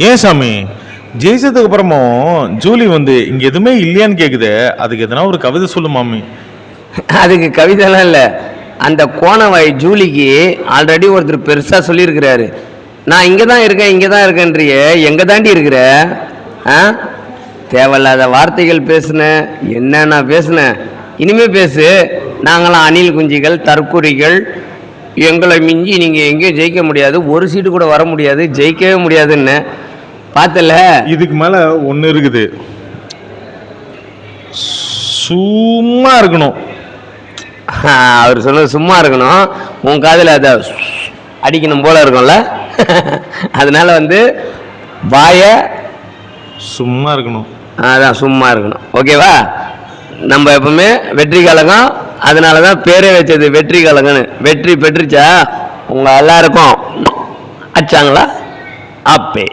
ஏன் சாமி ஜெயிச்சதுக்கு அப்புறமும் ஜூலி வந்து இங்க எதுவுமே இல்லையான்னு கேக்குது. அதுக்கு எதனா ஒரு கவிதை சொல்லு மாமி. அதுக்கு கவிதைலாம் இல்லை. அந்த கோணவாய் ஜூலிக்கு ஆல்ரெடி ஒருத்தர் பெருசா சொல்லியிருக்கிறாரு, நான் இங்கே தான் இருக்கேன் இங்கே தான் இருக்கேன்றிய, எங்கே தாண்டி இருக்கிற? தேவையில்லாத வார்த்தைகள் பேசுனேன், என்னென்ன பேசுனேன், இனிமே பேசு. நாங்களாம் அணில் குஞ்சிகள், தற்குறிகள், எங்களை மிஞ்சி நீங்கள் எங்கேயும் ஜெயிக்க முடியாது, ஒரு சீட்டு கூட வர முடியாது, ஜெயிக்கவே முடியாதுன்னு பார்த்தல. இதுக்கு மேல ஒன்று இருக்குது, சும்மா இருக்கணும். அவர் சொன்னது சும்மா இருக்கணும், உன் காதில் அதை அடிக்கணும் போல இருக்கும்ல. அதனால வந்து வாய சும்மா இருக்கணும். அதான் சும்மா இருக்கணும். ஓகேவா? நம்ம எப்பவுமே வெற்றி கழகம், அதனால தான் பேரே வச்சது வெற்றி கழகம்னு. வெற்றி பெற்றுச்சா உங்க எல்லாருக்கும் அச்சாங்களா அப்பே